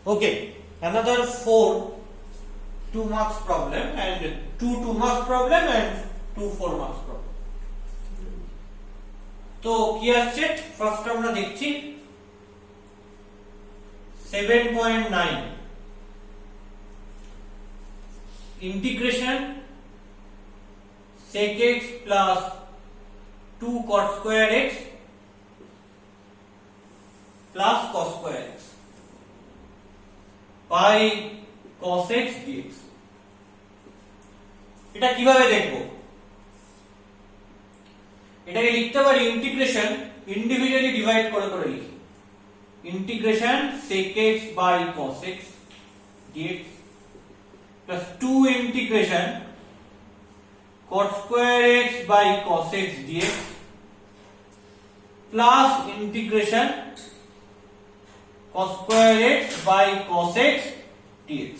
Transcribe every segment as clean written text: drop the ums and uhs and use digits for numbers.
Okay, another 4 2 marks problem and 2 2 marks problem and 2 4 marks problem. তো কি আসছে first আমরা দেখছি 7.9 integration sec x plus 2 cos square x plus cos square x by cos x dx। এটা কিভাবে দেখব? এটাকে লিখতে পারি ইন্টিগ্রেশন ইন্ডিভিজুয়ালি ডিভাইড করে করে লিখি। Integration sec x by cos x dx plus 2 integration cos square x by cos x dx plus integration cos square x by cos x dx।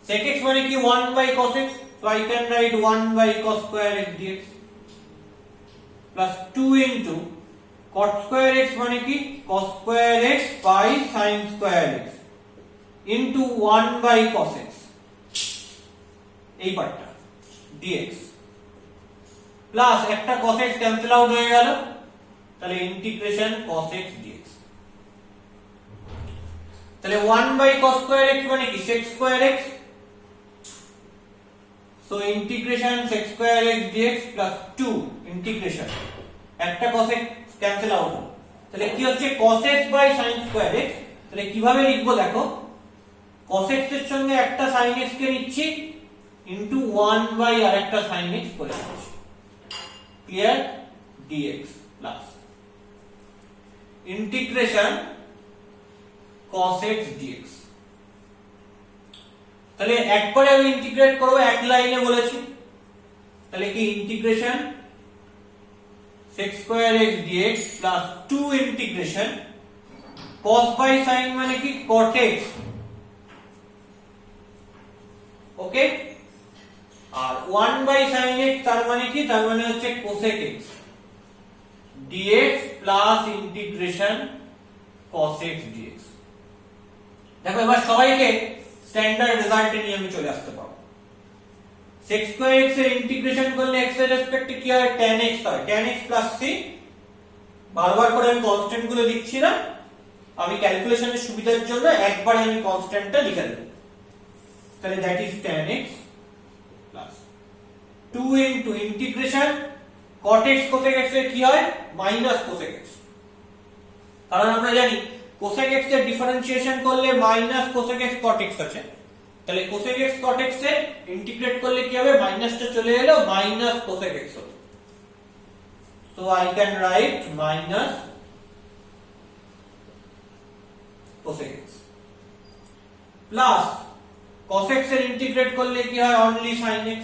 sec x মানে কি 1 by cos x, so I can write 1 by cos square x dx plus 2 into cot square x মানে কি cos square x by sin square x into 1 by cos x এই পার্টটা dx plus একটা cos x cancel out হয়ে গেল, তাহলে integration cos x dx। তাহলে 1 by cos square x মানে কি sec square x, so integration sec square x dx plus 2 integration একটা cos x ক্যান্সেল আউট হলো, তাহলে কি হচ্ছে cos x by sin square x। তাহলে কিভাবে লিখবো দেখো, cos x এর সঙ্গে একটা sin x কে নিচ্ছি into 1 by আরেকটা sin x করে দিচ্ছি, clear, dx plus integration cos x dx। তাহলে একবারে আমি ইন্টিগ্রেট করব, এক লাইনে বলেছি, তাহলে কি integration sec square x dx plus 2 integration cos by sin মানে কি cot x, okay, R 1 by sin x তার মানে কি, তার মানে হচ্ছে cosec x dx plus integration cos x dx। দেখো এবার সবাইকে স্ট্যান্ডার্ড রেজাল্টে নিয়ে আমি চলে আসতে পারবো। sec square x এর ইন্টিগ্রেশন করলে x এর রেসপেক্টে কি হয়, tan x হয়, tan x plus c। বারবার করে আমি কনস্ট্যান্ট গুলো লিখছি না, আমি ক্যালকুলেশনের সুবিধার জন্য একবার আমি কনস্ট্যান্টটা লিখে দেব। তাহলে that is tan x plus 2 into integration cot x cosec x এর কি হয় minus cosec x, কারণ আমরা জানি cosec x এর ডিফারেন্সিয়েশন করলে minus cosec x cot x আছে, তাহলে cosec x cot x এ ইন্টিগ্রেট করলে কি হবে, মাইনাসটা চলে এলো, minus cosec x হবে, so I can write minus cosec x plus cos x এর ইন্টিগ্রেট করলে কি হয় only sin x,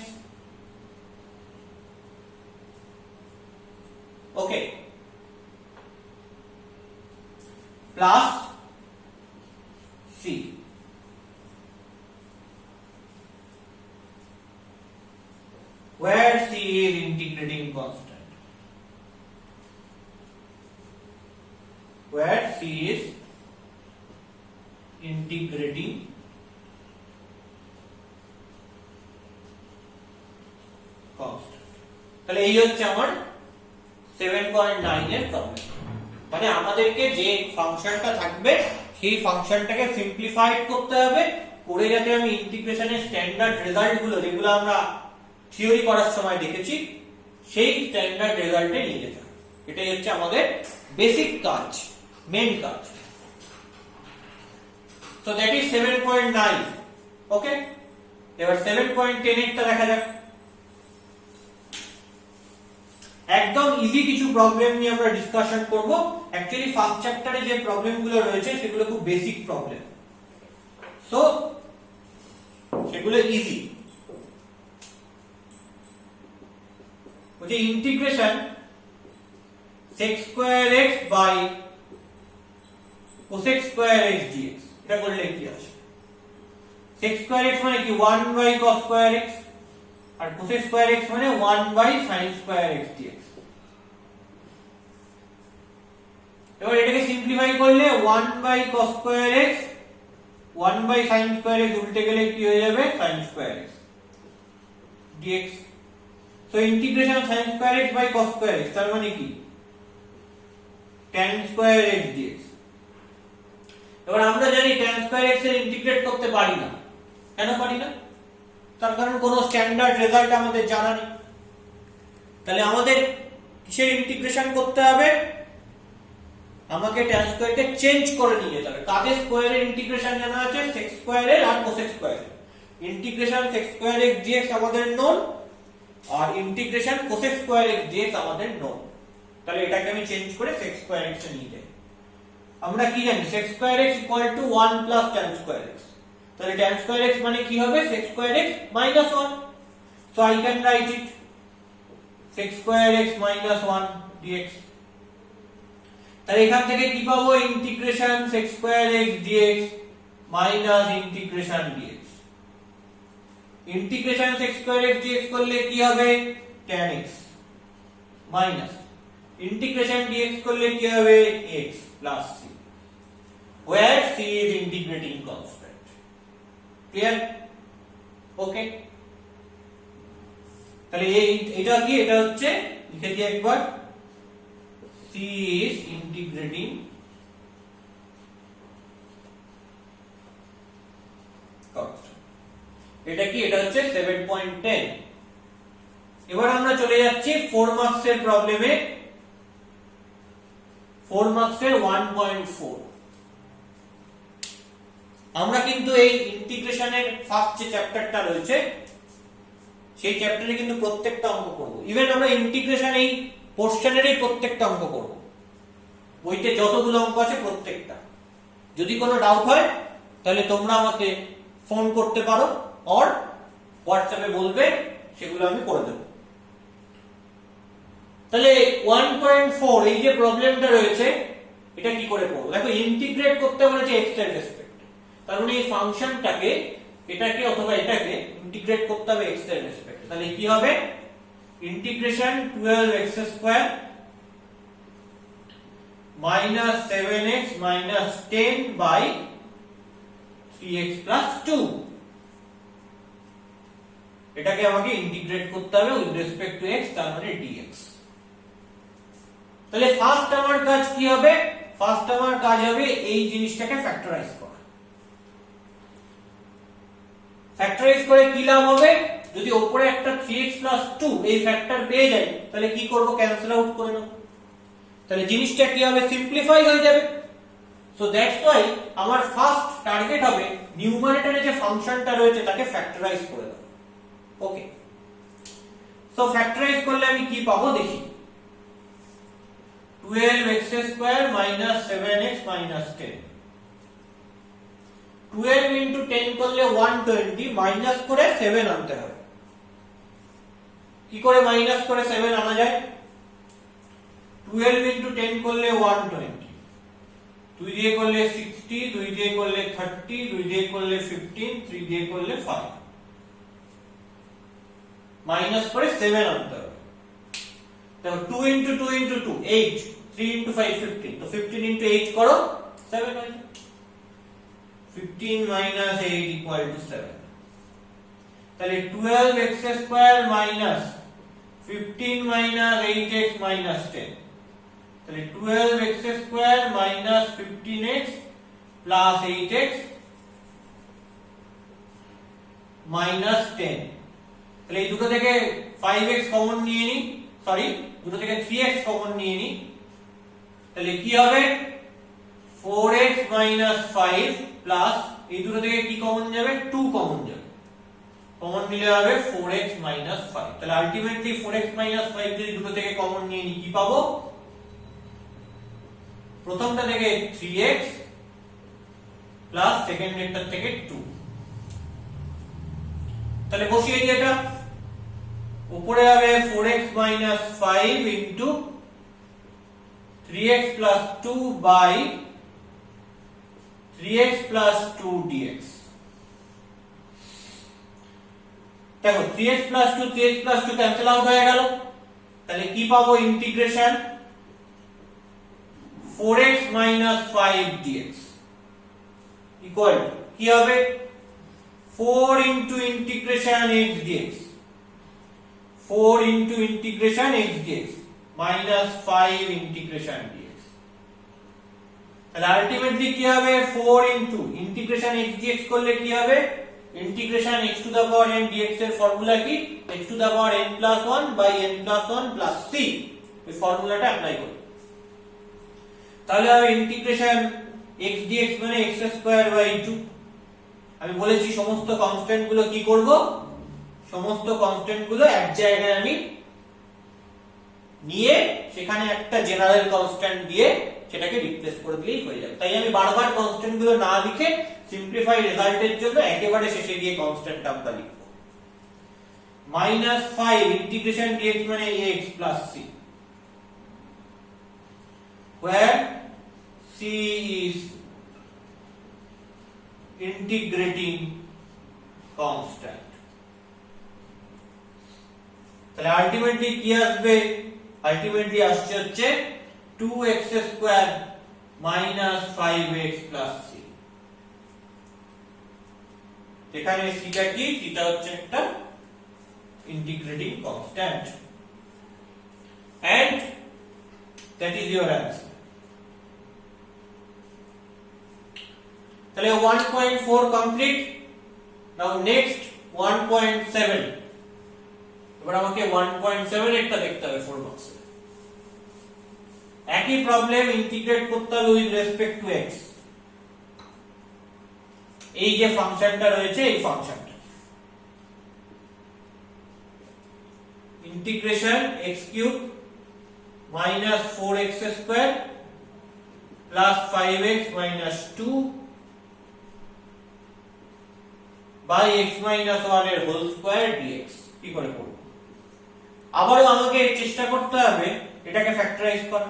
okay, plus c where c is integrating constant, where c is integrating constant। তাহলে এই হচ্ছে আমার 7.9 এর প্রবলেম, মানে আমাদেরকে যে ফাংশনটা থাকবে সেই ফাংশনটাকে সিম্পলিফাইড করতে হবে, করে যাতে আমি ইন্টিগ্রেশনের স্ট্যান্ডার্ড রেজাল্ট গুলো যেগুলো আমরা থিওরি করার সময় দেখেছি সেই স্ট্যান্ডার্ড রেজাল্টে নিয়ে যেতে হবে। এটাই হচ্ছে আমাদের বেসিক কাজ, মেইন কাজ। সো দ্যাট ইজ 7.9, ওকে। এবার 7.10 টা দেখা যাক। একদম ইজি কিছু প্রবলেম নিয়ে আমরা ডিসকাশন করব। অ্যাকচুয়ালি ফার্স্ট চ্যাপ্টারে যে প্রবলেমগুলো রয়েছে সেগুলো খুব বেসিক প্রবলেম, সো সেগুলো ইজি। বলছে integration sec square x by cosec square x dx, এটা করলে কি আসে, sec square x মানে কি 1 by cos square x R cosec square x মানে 1 by sin square x dx। এবার এটাকে সিম্পলিফাই করলে 1 by cos square x 1 by sin square x উল্টে গেলে কি হয়ে যাবে sin square x dx। So integration sin square x by cos square x তার মানে কি tan স্কয়ার x dx। এবার আমরা জানি tan স্কয়ার x এর ইন্টিগ্রেট করতে পারি না। কেন পারি না? তার কারণ কোনো স্ট্যান্ডার্ড রেজাল্ট আমাদের জানা নেই। তাহলে আমাদের কিসের ইন্টিগ্রেশন করতে হবে? আমাকে tan স্কয়ারকে চেঞ্জ করে নিয়ে যেতে হবে। কাদের স্কয়ারের ইন্টিগ্রেশন জানা আছে? sec স্কয়ারের আর cosec স্কয়ারের। Integration sec square x dx আমাদের নোন আর integration cosec square x dx আমাদের নোন। তাহলে এটাকে আমি চেঞ্জ করে sec স্কয়ার x এ নিয়ে যাই। আমরা কি জানি sec square x = 1 plus tan square x। তাহলে tan স্কয়ার x মানে কি হবে? sec square x minus 1। So I can write it sec square x minus 1 dx। তাহলে এখান থেকে কি পাবো? Integration sec square x dx minus integration dx। Integration sec square x dx করলে কি হবে? tan x minus integration dx করলে কি হবে? x plus c, where c is integrating constant. Clear? Okay. তাহলে এটা কি? এটা হচ্ছে লিখে দিই একবার, c is integrating constant। এটা কি? এটা হচ্ছে 7.10। এবার আমরা চলে যাচ্ছি 4 মার্কস এর প্রবলেমে। 4 মার্কস এর 1.4। আমরা কিন্তু এই ইন্টিগ্রেশনের ফার্স্ট যে চ্যাপ্টারটা রয়েছে সেই চ্যাপ্টারে কিন্তু প্রত্যেকটা অঙ্ক করব। ইভেন আমরা ইন্টিগ্রেশন এই পোরশনেরই প্রত্যেকটা অঙ্ক করব। বইতে যতগুলো অঙ্ক আছে প্রত্যেকটা। যদি কোনো ডাউট হয় তাহলে তোমরা আমাকে ফোন করতে পারো অর হোয়াটসঅ্যাপে বলবে, সেগুলো আমি করে দেব। তাহলে 1.4 এই যে প্রবলেমটা রয়েছে এটা কি করে করব? দেখো ইন্টিগ্রেট করতে বলেছে x এর রেসপেক্টে। তার মানে এই ফাংশনটাকে এটাকে অথবা এটাকে ইন্টিগ্রেট করতে হবে x এর রেসপেক্টে। তাহলে কি হবে? Integration 12x square minus 7x minus 10 by 3x plus 2। এটাকে আমাকে ইন্টিগ্রেট করতে হবে উইথ রেসপেক্ট টু x, তার মানে dx। তাহলে ফার্স্ট আমার কাজ কি হবে? ফার্স্ট আমার কাজ হবে এই জিনিসটাকে ফ্যাক্টরাইজ করা। ফ্যাক্টরাইজ করে কি লাভ হবে? যদি উপরে একটা 3x 2 এই ফ্যাক্টর পেয়ে যাই তাহলে কি করব? ক্যান্সেল আউট করে নেব। তাহলে জিনিসটা কি হবে? সিম্পলিফাই হয়ে যাবে। সো দ্যাটস ওয়াই আমার ফার্স্ট টার্গেট হবে নিউমারেটরে যে ফাংশনটা রয়েছে তাকে ফ্যাক্টরাইজ করে দেব। ওকে, সো ফ্যাক্টরাইজ করলে আমি কি পাবো দেখি। 12x square minus 7x minus 10। 12 into 10 করলে 120, মাইনাস করে 7 আনতে হবে। কি করে মাইনাস করে 7 আনা যায়? 12 into 10 করলে 120, 2 দিয়ে করলে 60, 2 দিয়ে করলে 30, 2 দিয়ে করলে 15, 3 দিয়ে করলে 5, মাইনাস করে 7 আনতে হবে। তাহলে 2 into 2 into 2 8, 3 into 5 15, তো 15 into 8 করো 7 হয়। 15 minus 8 equal to 7। তাহলে 12x square minus 15 minus 8x minus 10। তাহলে 12x square minus 15x plus 8x minus 10। তাহলে এই দুটো থেকে 5x কমন নিয়ে নি, সরি দুটো থেকে 3x কমন নিয়ে নি। তাহলে কি হবে? 4x minus 5 প্লাস এই দুটো থেকে কি কমন যাবে? 2 কমন যাবে। কমন নিলে হবে 4x minus 5। তাহলে আলটিমেটলি 4x minus 5 যদি দুটো থেকে কমন নিয়ে নি কি পাবো? প্রথমটা থেকে 3x প্লাস সেকেন্ডেরটা থেকে 2। তাহলে বসিয়ে দিই এটা। উপরে হবে 4x minus 5 into 3x plus 2 by 3x plus 2 dx। দেখো 3x plus 2 3x plus 2 cancel out হয়ে গেল। তাহলে কি পাবো? Integration 4x minus 5 dx equal কি হবে 4 into integration x dx 4 into integration x dx minus 5 integration dx তাহলে ultimately কি হবে 4 into integration x dx করলে কি হবে integration x to the power n dx এর ফর্মুলা কি x to the power n plus 1 by n plus 1 plus c এই ফর্মুলাটা অ্যাপ্লাই করি তাহলে হবে ইন্টিগ্রেশন x dx মানে x স্কয়ার বাই 2 আমি বলেছি সমস্ত কনস্ট্যান্ট গুলো কি করব সমস্ত কনস্ট্যান্ট গুলো এক জায়গায় আমি নিয়ে সেখানে একটা জেনারেল কনস্ট্যান্ট দিয়ে সেটাকে রিপ্লেস করে দিলেই হয়ে যাবে তাই আমি বারবার কনস্ট্যান্ট গুলো না লিখে সিম্পলিফাই রেজাল্টের জন্য একেবারে শেষে গিয়ে কনস্ট্যান্ট টার্মটা লিখব -5 ইন্টিগ্রেশন dx মানে x plus c where c is integrating constant তাহলে আলটিমেটলি কি আসবে আলটিমেটলি আসছে হচ্ছে 2x square minus 5x plus c এখানে c টা কি c টা হচ্ছে একটা integrating constant and that is your answer তাহলে 1.4 কমপ্লিট নাও নেক্সট 1.7 এবার আমাকে 1.7 একটা দেখতে হবে 4 মার্কস একই প্রবলেম ইন্টিগ্রেট করতে হবে উইথ রেসপেক্ট টু x এই যে ফাংশনটা রয়েছে এই ফাংশনটা integration x³ minus 4x square plus 5x minus 2 by x minus 1 এর হোল স্কয়ার dx কি করে করব আবারো আমাকে চেষ্টা করতে হবে এটাকে ফ্যাক্টরাইজ করা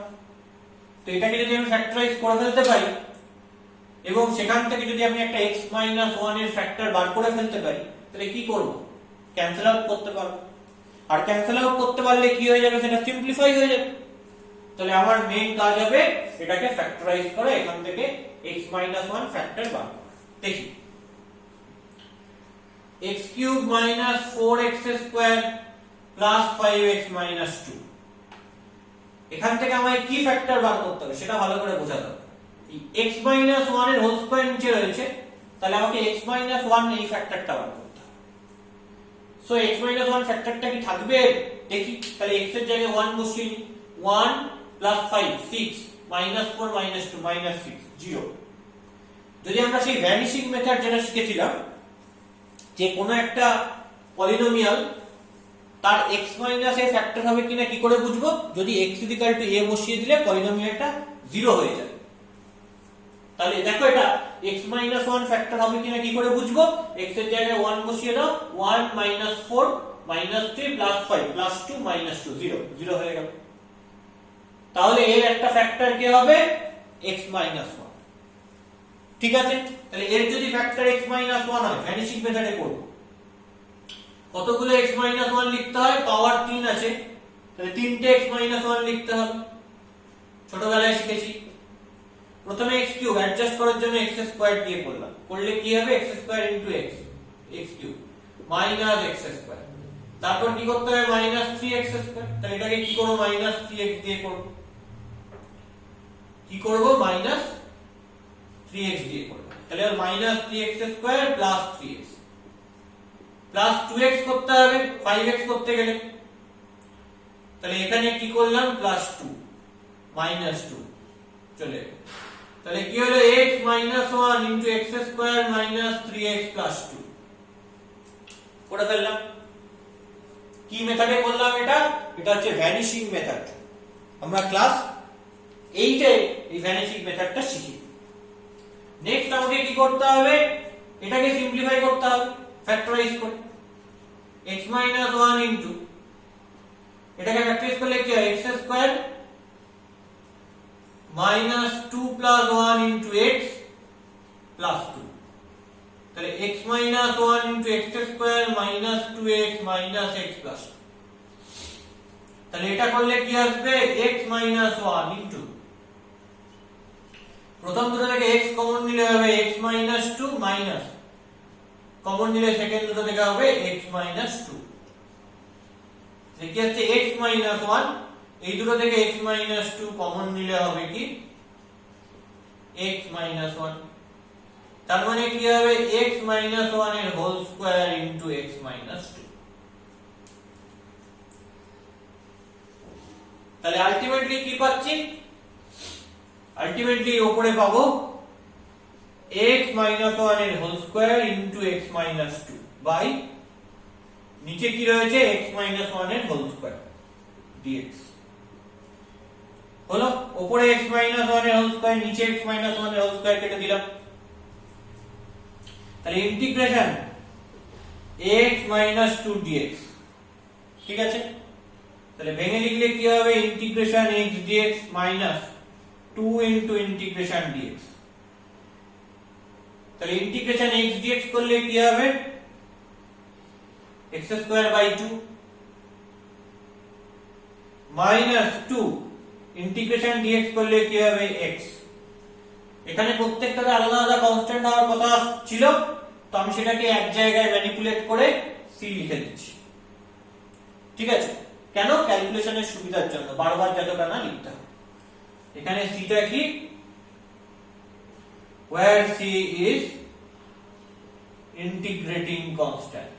তো এটাকে যদি আমি ফ্যাক্টরাইজ করে ফেলতে পারি এবং সেখান থেকে যদি আমি একটা x minus 1 এর ফ্যাক্টর বার করে ফেলতে পারি তাহলে কি করব ক্যান্সেল আউট করতে পারবো আর ক্যান্সেল আউট করতে পারলে কি হয়ে যাবে সেটা সিম্পলিফাই হয়ে যাবে তাহলে আমার মেইন কাজ হবে এটাকে ফ্যাক্টরাইজ করা এখান থেকে x minus 1 ফ্যাক্টর বার করা দেখি x³ minus 4x square plus 5x minus 2 এখান থেকে আমায় কি ফ্যাক্টর বার করতে হবে সেটা ভালো করে বোঝা দরকার x minus 1 এর হোল স্কয়ার নিচে রয়েছে তাহলে আমাকে x minus 1 এই ফ্যাক্টরটা বার করতে হবে সো x minus 1 ফ্যাক্টরটা কি থাকবে দেখি তাহলে x এর জায়গায় 1 বসিয়ে নি 1 plus 5 6 minus 4 minus 2 minus 6 0 যদি আমরা সেই ভ্যানিশিং মেথড যেটা শিখেছিলাম যে কোনো একটা পলিনোমিয়াল তার x মাইনাস a ফ্যাক্টর হবে কিনা কি করে বুঝবো যদি x a বসিয়ে দিলে পলিনোমিয়ালটা 0 হয়ে যাবে তাহলে দেখো এটা x minus 1 ফ্যাক্টর হবে কিনা কি করে বুঝবো x এর জায়গায় 1 বসিয়ে দাও 1 minus 4 minus 3 plus 5 plus 2 minus 2 0 0 হয়ে গেল তাহলে এর একটা ফ্যাক্টর কি হবে x minus 1 ঠিক আছে তাহলে এর যদি ফ্যাক্টর x minus 1 হয় ভ্যানিশিং মেথডে করব কতগুলো x minus 1 লিখতে হয় পাওয়ার 3 আছে তাহলে তিনটে x minus 1 লিখতে হবে ছোটবেলায় শিখেছি প্রথমে x³ অ্যাডজাস্ট করার জন্য x স্কয়ার দিয়ে করলাম করলে কি হবে x square x x³ minus x square তারপর কি করতে হবে মাইনাস 3x স্কয়ার তাহলে এটাকে কি করব মাইনাস 3x দিয়ে করব কি করব মাইনাস 3x দিয়ে করব তাহলে আর minus 3x square plus 3x plus 2x করতে হবে 5x করতে গেলে তাহলে এখানে কি করলাম প্লাস 2 মাইনাস 2 চলে তাহলে কি হলো x minus 1 into x square minus 3x plus 2 করে ফেললাম কি মেথডে করলাম এটা হচ্ছে ভ্যানিশিং মেথড আমরা ক্লাস 8 এ এই ভ্যানিশিং মেথডটা শিখি নেক্সট আমাকে কি করতে হবে এটাকে সিম্পলিফাই করতে হবে ফ্যাক্টরাইজ করে x minus 1 into এটাকে ফ্যাক্টরাইজ করলে কি হয় x square minus 2 plus 1 into x plus 2 তাহলে x minus 1 into x square minus 2x minus x plus 2 তাহলে এটা করলে কি আসবে x minus 1 into প্রথম দুটো থেকে x কমন নিলে হবে x - 2 মাইনাস কমন নিলে সেকেন্ড দুটো থেকে হবে x - 2 কি হচ্ছে x - 1 এই দুটো থেকে x - 2 কমন নিলে হবে কি x - 1 তার মানে কি হবে x - 1 এর হোল স্কয়ার ইনটু x - 2 তাহলে আলটিমেটলি কি পাচ্ছি আলটিমেটলি উপরে পাবো x - 1 এর whole square into x - 2 by নিচে কি রয়েছে x - 1 এর হোল স্কয়ার dx হলো উপরে x - 1 এর হোল স্কয়ার নিচে x - 1 এর হোল স্কয়ার কেটে দিলাম তাহলে ইন্টিগ্রেশন x - 2 dx ঠিক আছে তাহলে ভেঙে লিখলে কি হবে integration x dx minus 2 into integration dx তাহলে ইন্টিগ্রেশন x dx করলে কি হবে x square by 2 minus 2 integration dx করলে কি হবে x এখানে প্রত্যেকটাতে আলাদা আলাদা কনস্ট্যান্ট হওয়ার কথা ছিল তো আমি সেটাকে এক জায়গায় ম্যানিপুলেট করে c লিখে দিচ্ছি ঠিক আছে কেন ক্যালকুলেশনের সুবিধার জন্য বারবার যতটা না লিখতে হবে এখানে c টা কি where c is integrating constant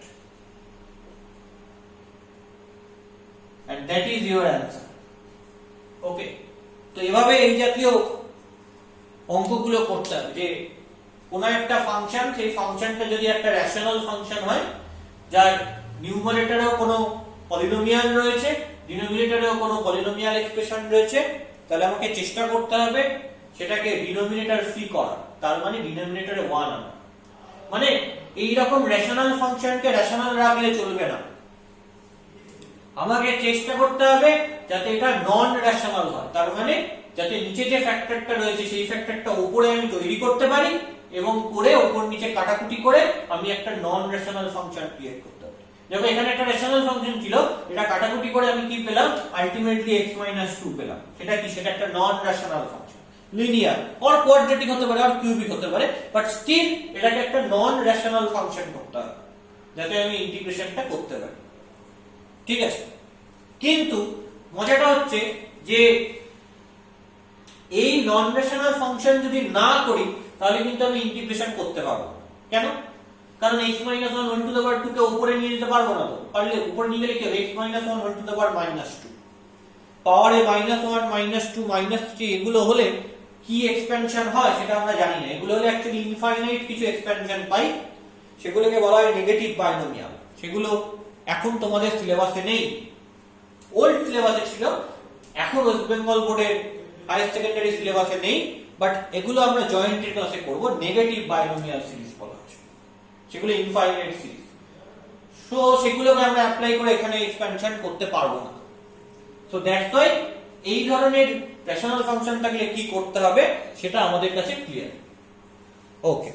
and that is your answer okay তো এভাবে এই জাতীয় অঙ্কগুলো করতে হবে যে কোন একটা ফাংশন সেই ফাংশনটা যদি একটা রেশনাল ফাংশন হয় যার নিউমারেটরেও কোনো পলিনোমিয়াল রয়েছে ডিনোমিনেটরেও কোনো পলিনোমিয়াল এক্সপ্রেশন রয়েছে তাহলে আমাকে চেষ্টা করতে হবে সেটাকে ডিনোমিনেটর c করা তার মানে ডিনোমিনেটরে 1 আনা মানে এই রকম রেশনাল ফাংশনকে রেশনাল রাখলে চলবে না আমাকে চেষ্টা করতে হবে যাতে এটা নন রেশনাল হয় তার মানে যাতে নিচে যে ফ্যাক্টরটা রয়েছে সেই ফ্যাক্টরটা উপরে আমি তৈরি করতে পারি এবং করে উপর নিচে কাটাকুটি করে আমি একটা নন রেশনাল ফাংশন ক্রিয়েট করতে পারি যখন এখানে একটা রেশনাল ফাংশন ছিল এটা কাটাকুটি করে আমি কি পেলাম আলটিমেটলি x - 2 পেলাম সেটা কি সেটা একটা non rational function linear or quadratic হতে পারে আর কিউবিক হতে পারে বাট স্টিল এটাকে একটা নন রেশনাল ফাংশন করতে হবে যাতে আমি ইন্টিগ্রেশনটা করতে পারি ঠিক আছে কিন্তু মজাটা হচ্ছে যে এই নন রেশনাল ফাংশন যদি না করি তাহলে কিন্তু আমি ইন্টিগ্রেশন করতে পারবো কেন কারণ x - 1 1 টু দ্য পাওয়ার 2 কে উপরে নিয়ে যেতে পারবো না তো পারলে উপরে নিয়ে গেলে কি হবে x - 1 1 টু দ্য পাওয়ার -2 পাওয়ারে -1 -2 -3 এগুলো হলে কি এক্সপেনশন হয় সেটা আমরা জানি না এগুলো হলে অ্যাকচুয়ালি ইনফাইনাইট কিছু এক্সপেনশন পাই সেগুলোকে বলা হয় নেগেটিভ বাইনোমিয়াল সেগুলো এখন তোমাদের সিলেবাসে নেই ওল্ড সিলেবাসে ছিল এখন ওয়েস্ট বেঙ্গল বোর্ডের হায়ার সেকেন্ডারি সিলেবাসে নেই বাট এগুলো আমরা জয়েন্টের ক্লাসে করব নেগেটিভ বাইনোমিয়াল সিরিজ বলা হয় সেগুলো ইনফাইনাইট সিরিজ সো সেগুলোকে আমরা অ্যাপ্লাই করে এখানে এক্সপেনশন করতে পারবো না সো দ্যাটস ওয়াই এই ধরনের রেশনাল ফাংশন থাকলে কি করতে হবে সেটা আমাদের কাছে ক্লিয়ার ওকে